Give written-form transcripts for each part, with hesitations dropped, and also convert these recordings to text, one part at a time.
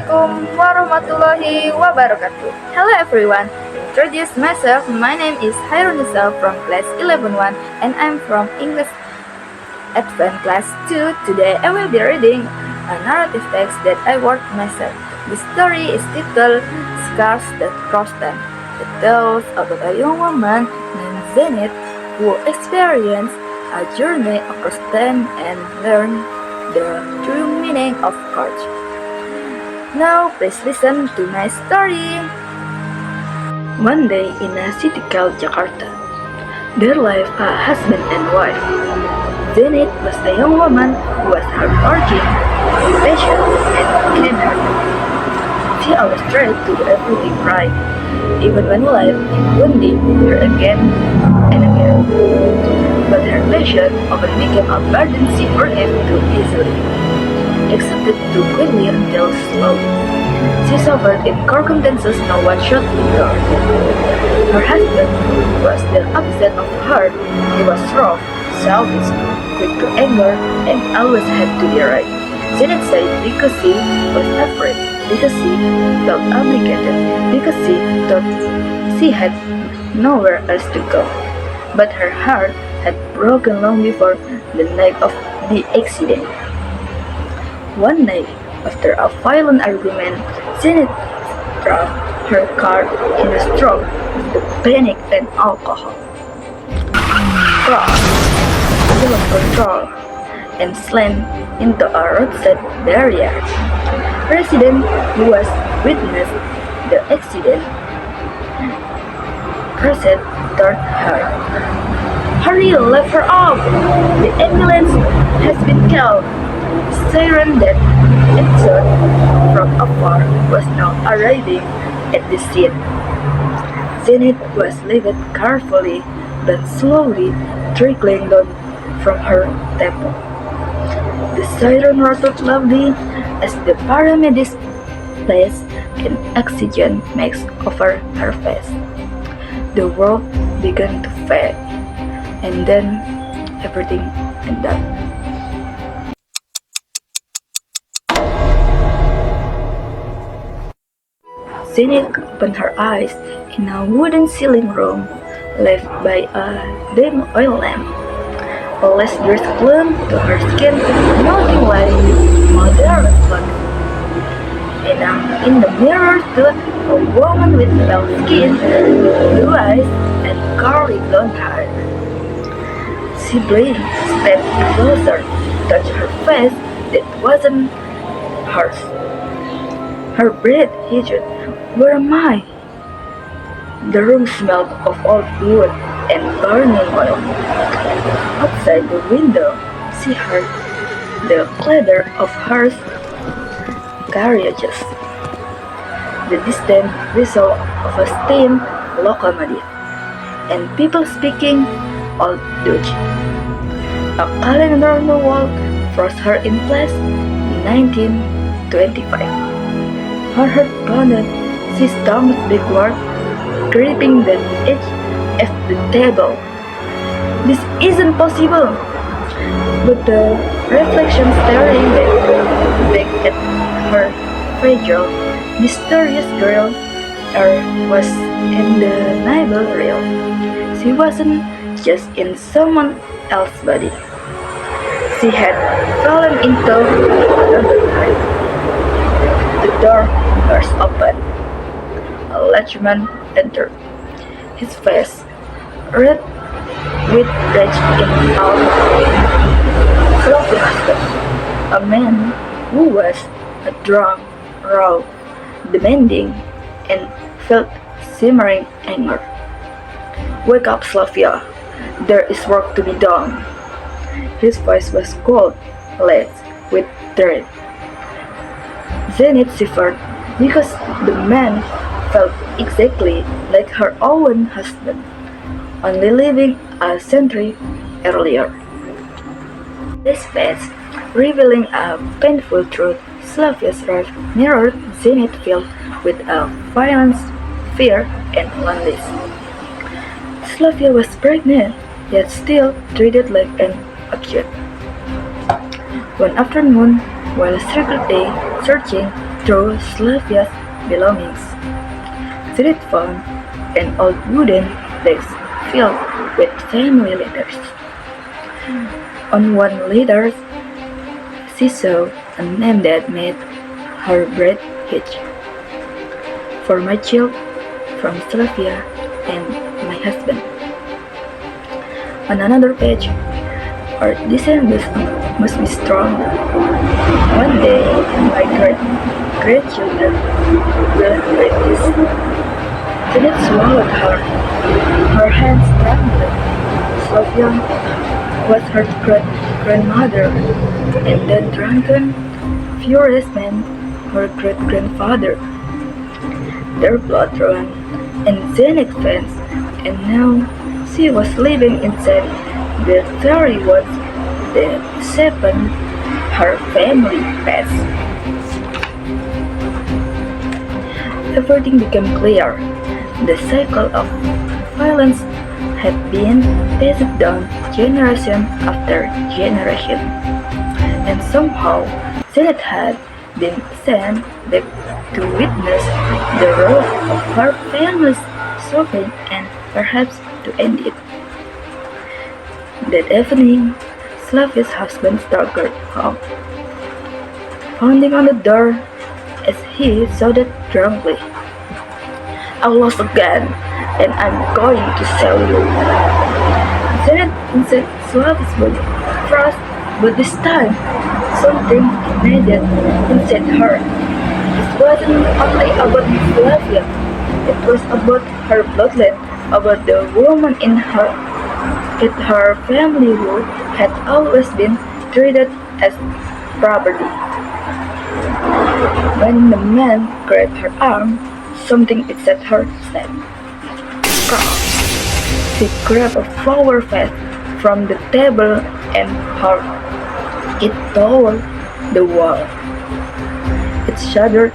Assalamualaikum warahmatullahi wabarakatuh. Hello everyone. Introduce myself. My name is Hairunisa from class 11-1 and I'm from English Advanced class 2. Today I will be reading a narrative text that I wrote myself. The story is titled Scars That Cross Time. It tells about a young woman named Zenith who experienced a journey across time and learned the true meaning of courage. Now, please listen to my story. One day in a city called Jakarta, there lived a husband and wife. Zenith was a young woman who was hardworking, patient, and kind-hearted. She always tried to do everything right, even when life wounded her again and again. But her passion often became a burden she forgave too easily, accepted too quickly until slowly. She suffered in circumstances no one should endure. Her husband was the opposite of her. He was rough, selfish, quick to anger, and always had to be right. Zenith said because she was afraid, because she felt obligated, because she thought she had nowhere else to go. But her heart had broken long before the night of the accident. One night, after a violent argument, Zenith drove her car in a storm with panic and alcohol. Crashed, lost control, and slammed into a roadside barrier. Resident who was witnessed the accident pressed toward her. Hurry, lift her up! The ambulance has been called. Siren that answered from afar was now arriving at the scene. Zenith was lifted carefully but slowly trickling down from her temple. The siren roared loudly as the paramedics placed an oxygen mask over her face. The world began to fade, and then everything ended. Zenith opened her eyes in a wooden ceiling room lit by a dim oil lamp. A lustrous clung to her skin, melting like modern cloth. In the mirror stood a woman with pale skin, blue eyes, and curly blonde hair. She blinked, stepped closer, touched her face that wasn't hers. Her breath hitched. Where am I? The room smelled of old wood and burning oil. Outside the window, she heard the clatter of horse carriages, the distant whistle of a steam locomotive, and people speaking Old Dutch. A calendar on the wall froze her in place in 1925. Her heart pounded. She stumbled backward, gripping the edge of the table. This isn't possible! But the reflection staring back at her fragile, mysterious girl was in the naval reel. She wasn't just in someone else's body. She had fallen into another time. The door burst open. A large man entered, his face red with rage in all. Fluffy husband, a man who was a drunk, raw, demanding, and felt simmering anger. Wake up, Slavia. There is work to be done. His voice was cold, lead with dread. Zenith shivered because the man felt exactly like her own husband, only living a century earlier. This face, revealing a painful truth, Slavia's wrath mirrored Zenith filled with a violent fear and loneliness. Slavia was pregnant, yet still treated like an object. One afternoon, while secretly searching through Slavia's belongings. Zenith found an old wooden box filled with family letters. On one letter, she saw a name that made her breath hitch. For my child, from Slavia and my husband. On another page, our descendants must be strong. One day, my grandchildren will read this. Janet swallowed hard. Her hands trembled. Slavia was her great-grandmother, and the drunken, furious man, her great-grandfather. Their blood ran in Zenith's veins, and now she was living inside the very ones that shaped her family past. Everything became clear. The cycle of violence had been passed down generation after generation, and somehow Zenith had been sent back to witness the road of her family's suffering and perhaps to end it. That evening, Slavia's husband staggered home, pounding on the door as he shouted drunkenly, "I lost again, and I'm going to sell you." Zenith inside Slavia's body, froze, but this time, something immediate inside her. It wasn't only about Slavia, it was about her bloodline, about the woman in her family who had always been treated as property. When the man grabbed her arm, something inside her snapped. She grabbed a flower vase from the table and hurled it toward the wall. It shattered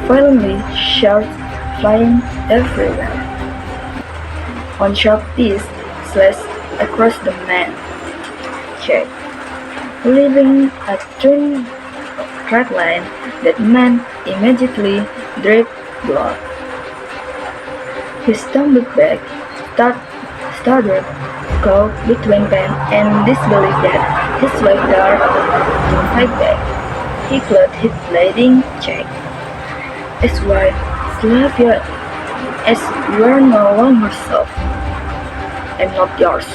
violently, shards flying everywhere. One sharp piece slashed across the man's cheek, leaving a thin crack line that man immediately dripped blood. He stumbled back, stuttered, caught between pain and disbelief that his wife dared to fight back. He clawed his bleeding cheek. His wife, Slavia, as you are no longer self, and not yours.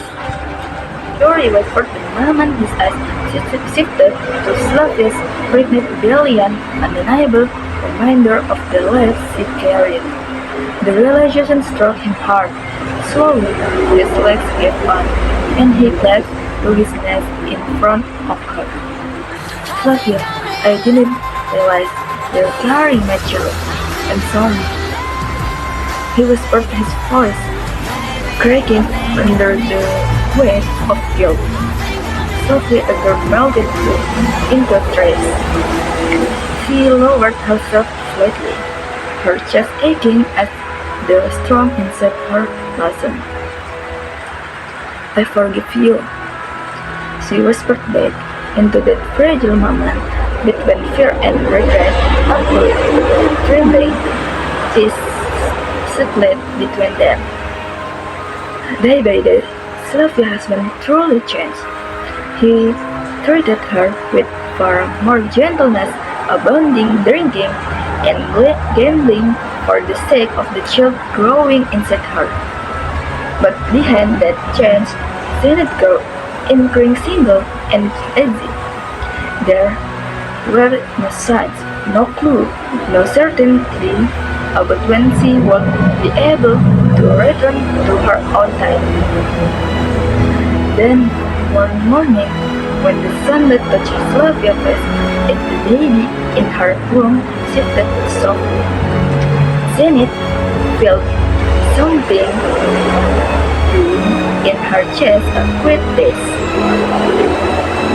Fury whispered the moment his eyes shifted to Slavia's pregnant rebellion, undeniable reminder of the life she carried. The realization struck him hard. Slowly, his legs gave out, and he collapsed to his knees in front of her. Slavia, I didn't realize you're very mature and sorry. He whispered, his voice cracking under the weight of guilt. Softly, a girl melted into trace. She lowered herself slightly, her chest aching as the storm inside her loosened. I forgive you, she whispered back into that fragile moment between fear and regret. Awkward, trembling, she settled between them. Day by day, Slavia's husband truly changed. He treated her with far more gentleness, abandoning drinking and gambling for the sake of the child growing inside her. But behind that change, Zenith grew, increasing single and lazy. There were no signs, no clue, no certainty about when she would be able to return to her own time. Then, one morning, when the sunlight touched Slavia's face and the baby in her womb shifted softly, Zenith felt something in her chest a quick pace,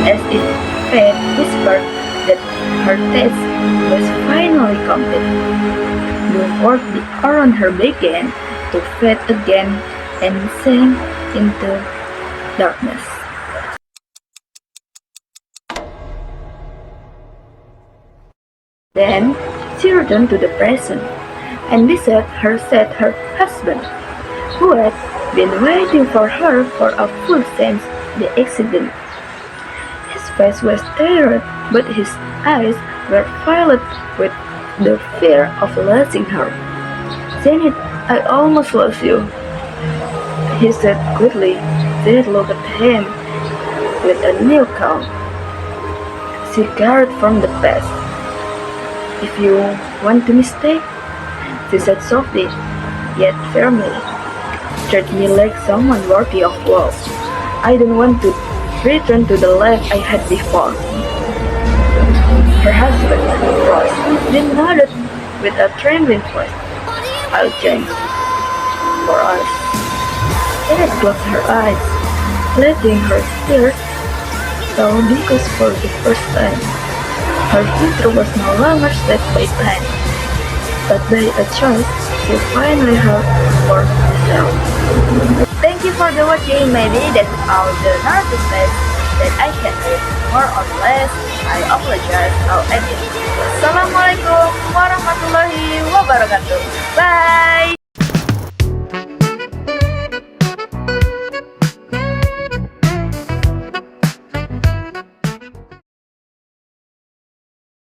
as if fate whispered that her task was finally complete. The world around her began to fade again and sank into darkness. Then She returned to the present and beside her sat her husband, who had been waiting for her for a full since the accident. His face was tired, but his eyes were filled with the fear of losing her. Janet, I almost lost you, he said quickly. Janet looked at him with a new calm. She gathered from the past. If you want to mistake, she said softly, yet firmly, treat me like someone worthy of love. I don't want to return to the life I had before. Her husband, Ross, then nodded with a trembling voice. I'll change. For us. Janet closed her eyes, letting her tears fall because for the first time, her future was no longer set by time, but by a choice she finally had for herself. Thank you for the watching. Maybe that's all the narrativeness that I can read. More or less, I apologize. I'll edit. Assalamualaikum warahmatullahi wabarakatuh. Bye!